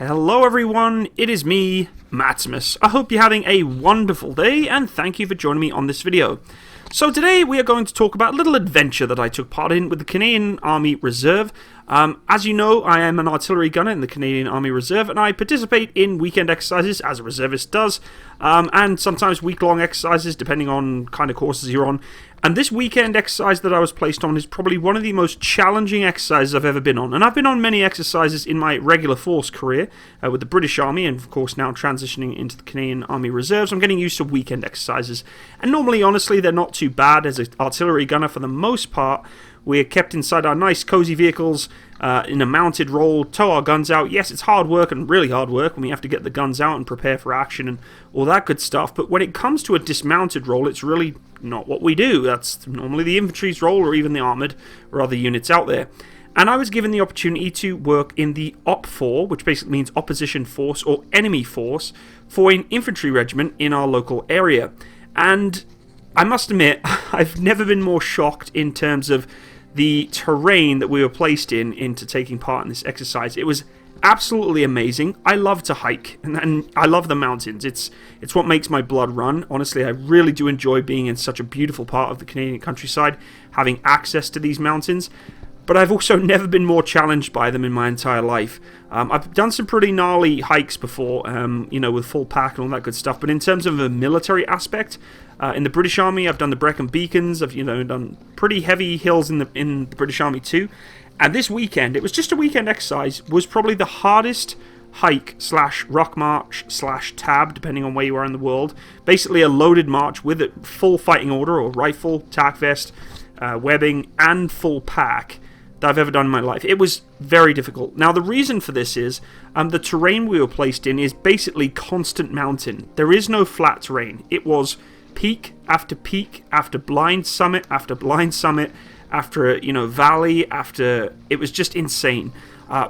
Hello everyone, it is me, Matsimus. I hope you're having a wonderful day and thank you for joining me on this video. So today we are going to talk about a little adventure that I took part in with the Canadian Army Reserve. As you know, I am an artillery gunner in the Canadian Army Reserve and I participate in weekend exercises as a reservist does, and sometimes week-long exercises depending on kind of courses you're on. And this weekend exercise that I was placed on is probably one of the most challenging exercises I've ever been on. And I've been on many exercises in my regular force career with the British Army, and of course now transitioning into the Canadian Army Reserves. I'm getting used to weekend exercises. And normally, honestly, they're not too bad. As an artillery gunner, for the most part, we're kept inside our nice cozy vehicles in a mounted role, tow our guns out. Yes, it's hard work and really hard work when we have to get the guns out and prepare for action and all that good stuff. But when it comes to a dismounted role, it's really not what we do. That's normally the infantry's role or even the armoured or other units out there. And I was given the opportunity to work in the OPFOR, which basically means opposition force or enemy force, for an infantry regiment in our local area. And I must admit, I've never been more shocked in terms of the terrain that we were placed in into taking part in this exercise. It was absolutely amazing. I love to hike and I love the mountains. It's what makes my blood run. Honestly, I really do enjoy being in such a beautiful part of the Canadian countryside, having access to these mountains. But I've also never been more challenged by them in my entire life. I've done some pretty gnarly hikes before, with full pack and all that good stuff. But in terms of a military aspect, in the British Army, I've done the Brecon Beacons. I've done pretty heavy hills in the British Army too. And this weekend, it was just a weekend exercise, was probably the hardest hike / rock march / tab, depending on where you are in the world. Basically a loaded march with a full fighting order or rifle, tack vest, webbing, and full pack that I've ever done in my life. It was very difficult. Now, the reason for this is the terrain we were placed in is basically constant mountain. There is no flat terrain. It was peak after blind summit after blind summit after valley after. It was just insane.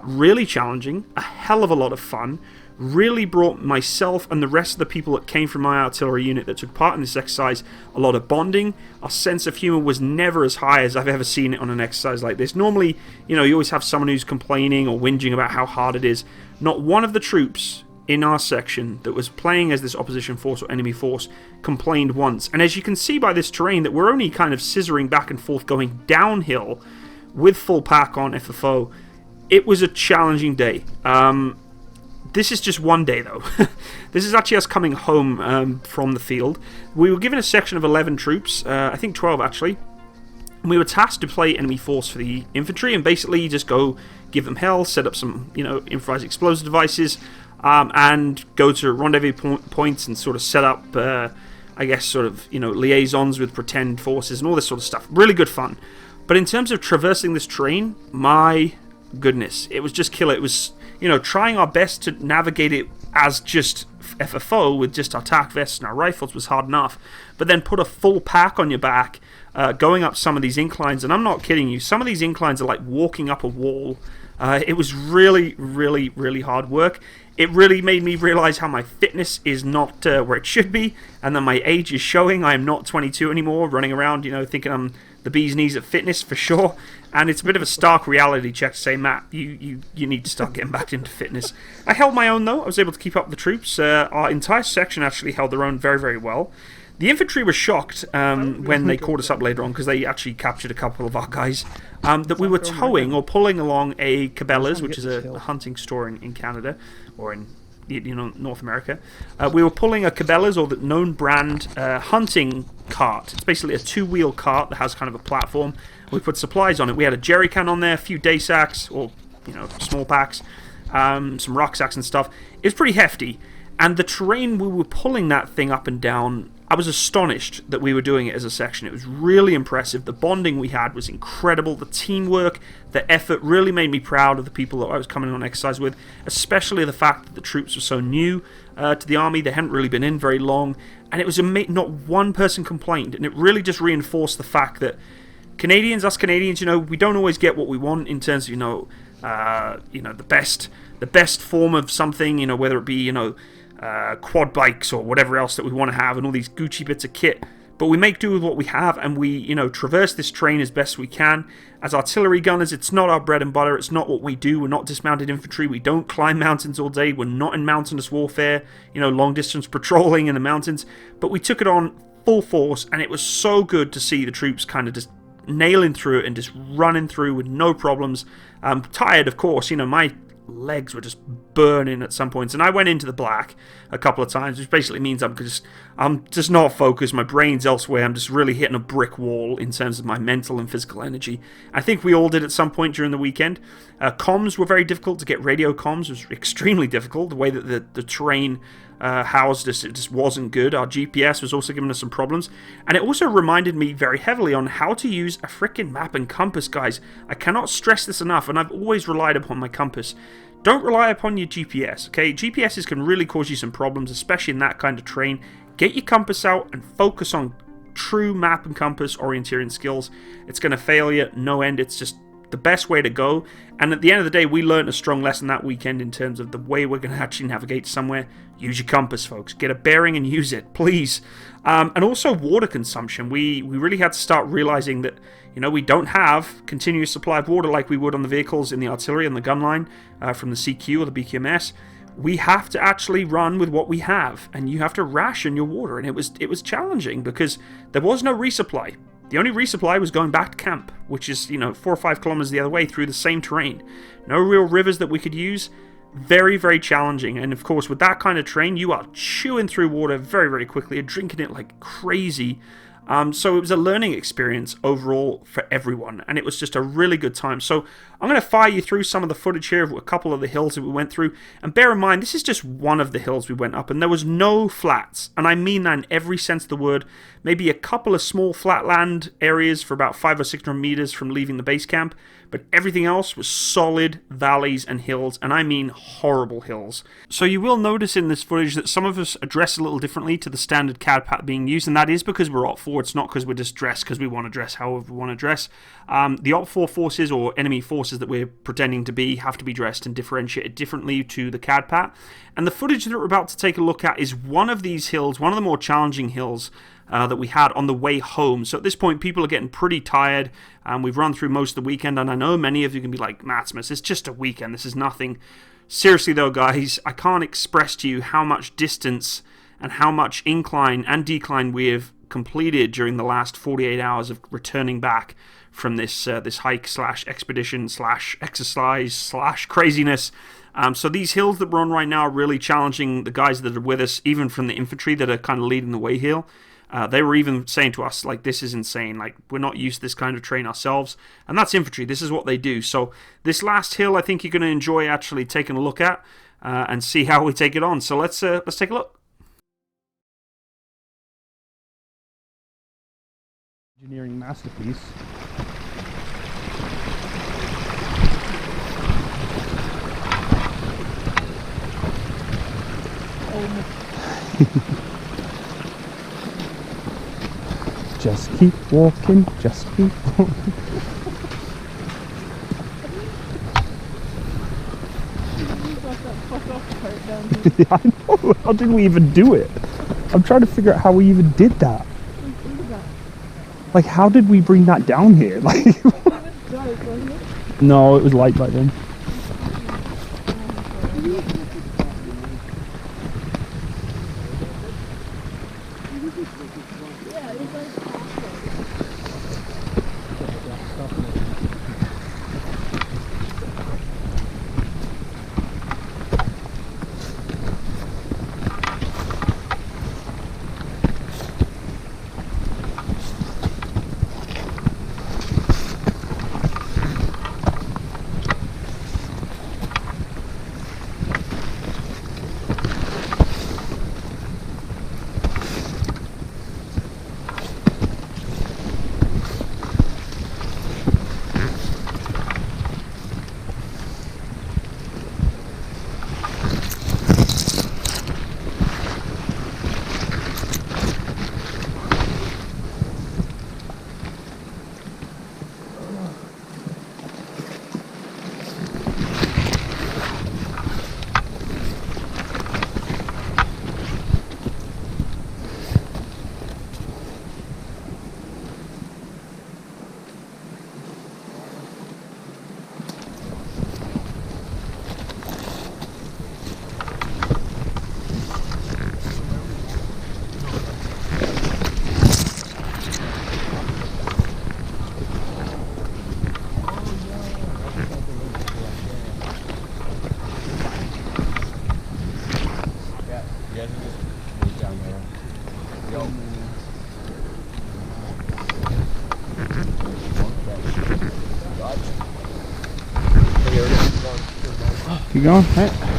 Really challenging, a hell of a lot of fun. Really brought myself and the rest of the people that came from my artillery unit that took part in this exercise a lot of bonding. Our sense of humor was never as high as I've ever seen it on an exercise like this. Normally, you always have someone who's complaining or whinging about how hard it is. Not one of the troops in our section that was playing as this opposition force or enemy force complained once. And as you can see by this terrain that we're only kind of scissoring back and forth going downhill with full pack on FFO, it was a challenging day. This is just one day though. This is actually us coming home from the field. We were given a section of 11 troops, I think 12 actually. And we were tasked to play enemy force for the infantry and basically just go give them hell, set up some improvised explosive devices, and go to rendezvous points and sort of set up, liaisons with pretend forces and all this sort of stuff. Really good fun. But in terms of traversing this terrain, my goodness, it was just killer. It was, trying our best to navigate it as just FFO with just our tack vests and our rifles was hard enough. But then put a full pack on your back, going up some of these inclines, and I'm not kidding you, some of these inclines are like walking up a wall. It was really, really, really hard work. It really made me realize how my fitness is not where it should be, and that my age is showing. I am not 22 anymore, running around, thinking I'm the bee's knees at fitness for sure. And it's a bit of a stark reality check to say, Matt, you need to start getting back into fitness. I held my own though. I was able to keep up with the troops. Our entire section actually held their own very, very well. The infantry was shocked when they caught us up later on, because they actually captured a couple of our guys, that we were towing or pulling along a Cabela's, which is a hunting store in Canada, or in North America. We were pulling a Cabela's, or the known brand, hunting cart. It's basically a two-wheel cart that has kind of a platform. We put supplies on it. We had a jerry can on there, a few day sacks, or small packs, some rucksacks and stuff. It was pretty hefty. And the terrain we were pulling that thing up and down, I was astonished that we were doing it as a section. It was really impressive. The bonding we had was incredible. The teamwork, the effort really made me proud of the people that I was coming on exercise with, especially the fact that the troops were so new to the army. They hadn't really been in very long. And it was not one person complained. And it really just reinforced the fact that us Canadians, we don't always get what we want in terms of, the best form of something, whether it be, quad bikes or whatever else that we want to have and all these Gucci bits of kit. But we make do with what we have, and we, you know, traverse this terrain as best we can. As artillery gunners, it's not our bread and butter. It's not what we do. We're not dismounted infantry. We don't climb mountains all day. We're not in mountainous warfare, you know, long-distance patrolling in the mountains. But we took it on full force, and it was so good to see the troops kind of just nailing through it and just running through with no problems. I'm tired, of course. You know, my legs were just burning at some points, and I went into the black a couple of times, which basically means I'm just not focused. My brain's elsewhere. I'm just really hitting a brick wall in terms of my mental and physical energy. I think we all did at some point during the weekend. Comms were very difficult to get. Radio comms was extremely difficult. The way that the terrain housed us, it just wasn't good. Our GPS was also giving us some problems, and it also reminded me very heavily on how to use a freaking map and compass, guys. I cannot stress this enough, and I've always relied upon my compass. Don't rely upon your GPS, okay? GPSs can really cause you some problems, especially in that kind of terrain. Get your compass out and focus on true map and compass orienteering skills. It's going to fail you no end. It's just the best way to go. And at the end of the day, we learned a strong lesson that weekend in terms of the way we're going to actually navigate somewhere. Use your compass, folks. Get a bearing and use it, please. And also water consumption. We really had to start realizing that, you know, we don't have continuous supply of water like we would on the vehicles in the artillery and the gun line from the CQ or the BQMS. We have to actually run with what we have, and you have to ration your water. And it was challenging because there was no resupply. The only resupply was going back to camp, which is, you know, 4 or 5 kilometers the other way through the same terrain. No real rivers that we could use. Very, very challenging. And of course, with that kind of terrain, you are chewing through water very, very quickly and drinking it like crazy. So it was a learning experience overall for everyone, and it was just a really good time. So I'm going to fire you through some of the footage here of a couple of the hills that we went through. And bear in mind, this is just one of the hills we went up, and there was no flats. And I mean that in every sense of the word. Maybe a couple of small flatland areas for about 500 or 600 meters from leaving the base camp, but everything else was solid valleys and hills, and I mean horrible hills. So you will notice in this footage that some of us address a little differently to the standard CAD path being used, and that is because we're OPFOR. It's not because we're just dressed because we want to dress however we want to dress. The OPFOR forces or enemy forces that we're pretending to be have to be dressed and differentiated differently to the CAD path. And the footage that we're about to take a look at is one of these hills, one of the more challenging hills that we had on the way home. So at this point, people are getting pretty tired. We've run through most of the weekend, and I know many of you can be like, Matsimus, it's just a weekend. This is nothing. Seriously, though, guys, I can't express to you how much distance and how much incline and decline we have completed during the last 48 hours of returning back from this hike slash expedition slash exercise slash craziness. So these hills that we're on right now are really challenging the guys that are with us, even from the infantry that are kind of leading the way here. They were even saying to us, like, this is insane. Like, we're not used to this kind of terrain ourselves. And that's infantry. This is what they do. So this last hill, I think you're going to enjoy actually taking a look at and see how we take it on. So let's take a look. Engineering masterpiece. Just keep walking, just keep walking. Yeah, I know. How did we even do it? I'm trying to figure out how we even did that. Like, how did we bring that down here? Like, no, it was light by then. going? Right.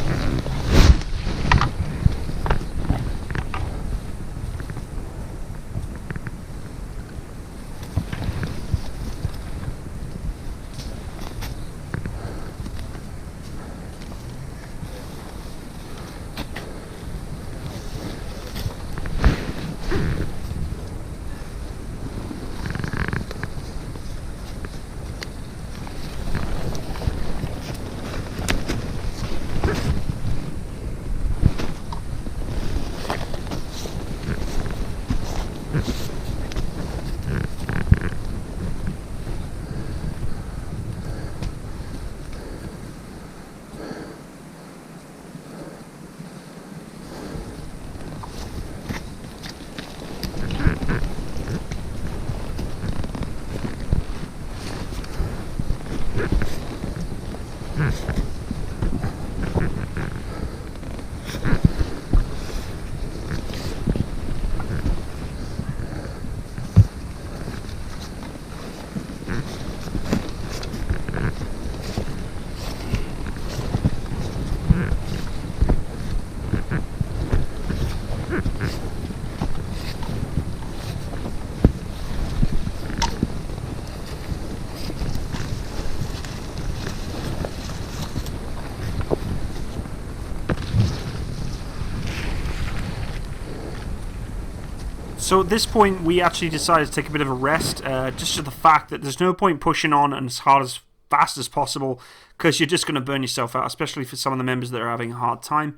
So at this point, we actually decided to take a bit of a rest, just to the fact that there's no point pushing on and as hard as fast as possible, because you're just going to burn yourself out, especially for some of the members that are having a hard time.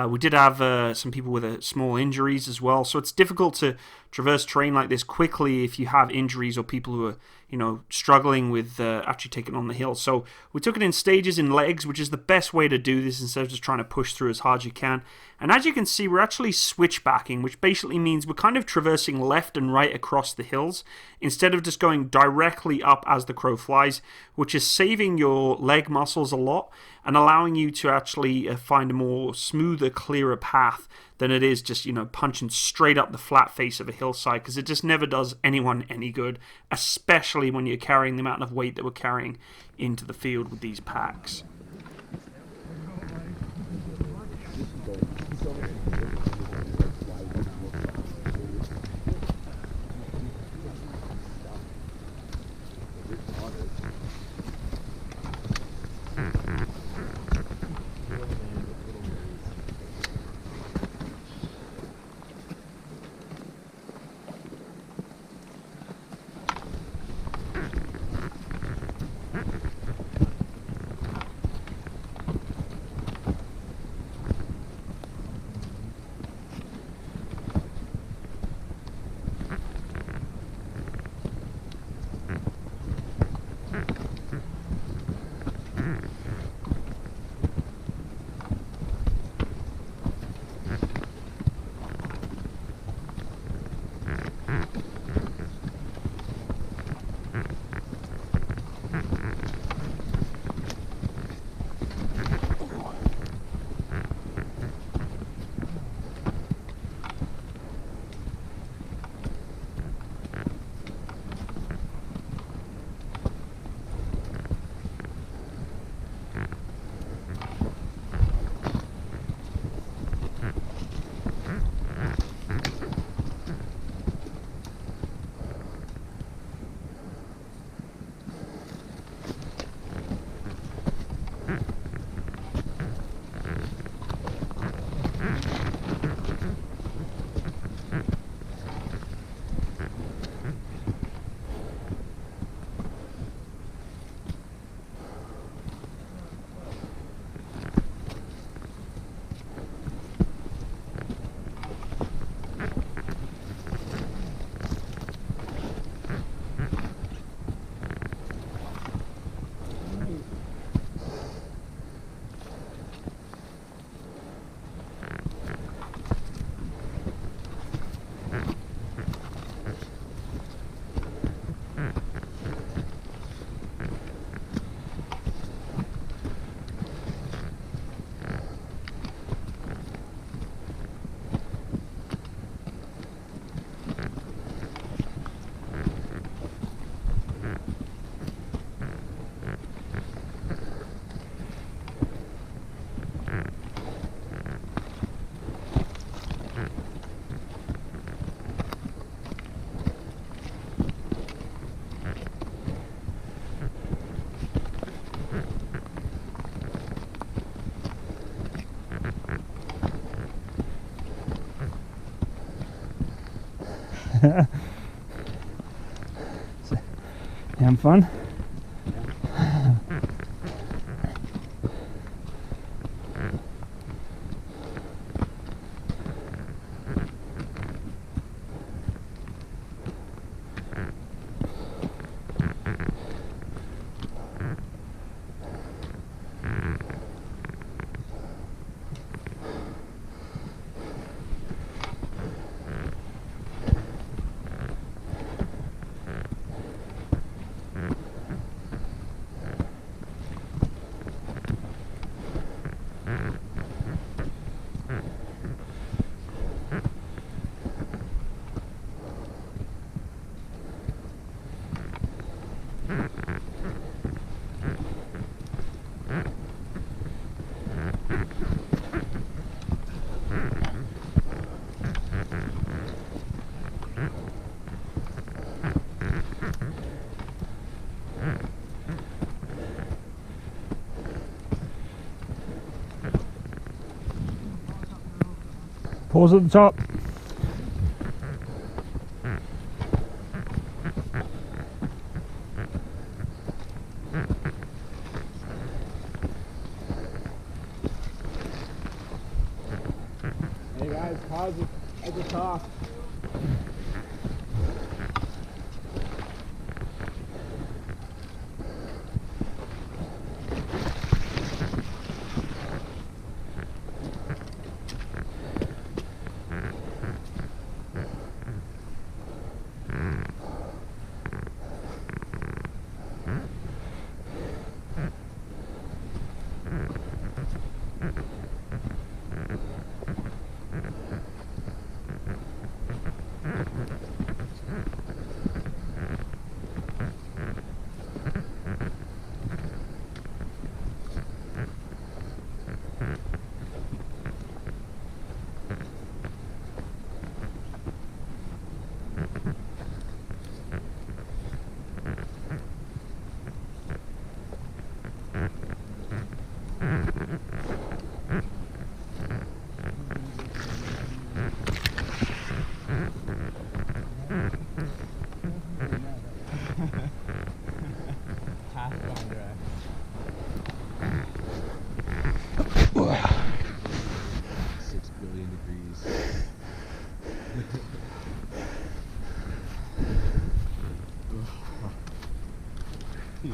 We did have some people with small injuries as well, so it's difficult to traverse terrain like this quickly if you have injuries or people who are, struggling with actually taking on the hill. So we took it in stages in legs, which is the best way to do this instead of just trying to push through as hard as you can. And as you can see, we're actually switchbacking, which basically means we're kind of traversing left and right across the hills instead of just going directly up as the crow flies, which is saving your leg muscles a lot and allowing you to actually find a more smoother, clearer path than it is just, punching straight up the flat face of a hillside, because it just never does anyone any good, especially when you're carrying the amount of weight that we're carrying into the field with these packs. You having fun? Pause at the top. Hey guys, pause at the top.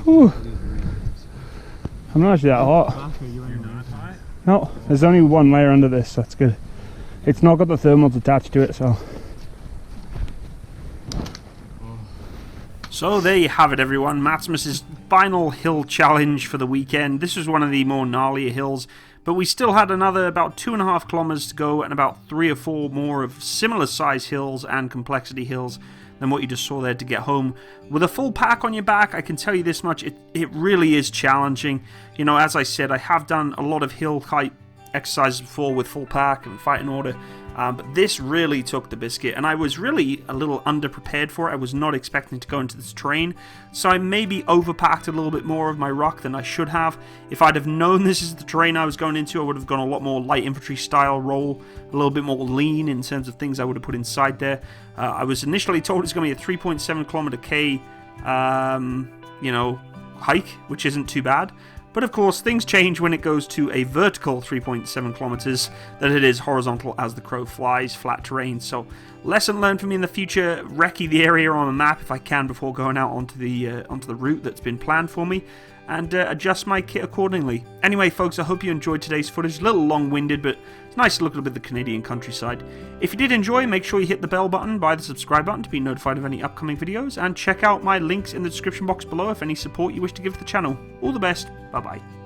Whew. I'm not actually that hot. No, there's only one layer under this, so that's good. It's not got the thermals attached to it, so. So there you have it, everyone. Matsimus' final hill challenge for the weekend. This was one of the more gnarlier hills, but we still had another about 2.5 kilometers to go and about 3 or 4 more of similar size hills and complexity hills than what you just saw there to get home. With a full pack on your back, I can tell you this much, it really is challenging. You know, as I said, I have done a lot of hill height exercises before with full pack and fighting order, but this really took the biscuit, and I was really a little underprepared for it. I was not expecting to go into this terrain, so I maybe overpacked a little bit more of my rock than I should have. If I'd have known this is the terrain I was going into, I would have gone a lot more light infantry style roll, a little bit more lean in terms of things I would have put inside there. I was initially told it's going to be a 3.7 kilometer K, you know, hike, which isn't too bad. But of course, things change when it goes to a vertical 3.7 kilometers than it is horizontal as the crow flies, flat terrain. So, lesson learned for me in the future: recce the area on a map if I can before going out onto the route that's been planned for me, and adjust my kit accordingly. Anyway, folks, I hope you enjoyed today's footage. A little long-winded, but it's nice to look at a bit of the Canadian countryside. If you did enjoy, make sure you hit the bell button by the subscribe button to be notified of any upcoming videos, and check out my links in the description box below if any support you wish to give the channel. All the best. Bye-bye.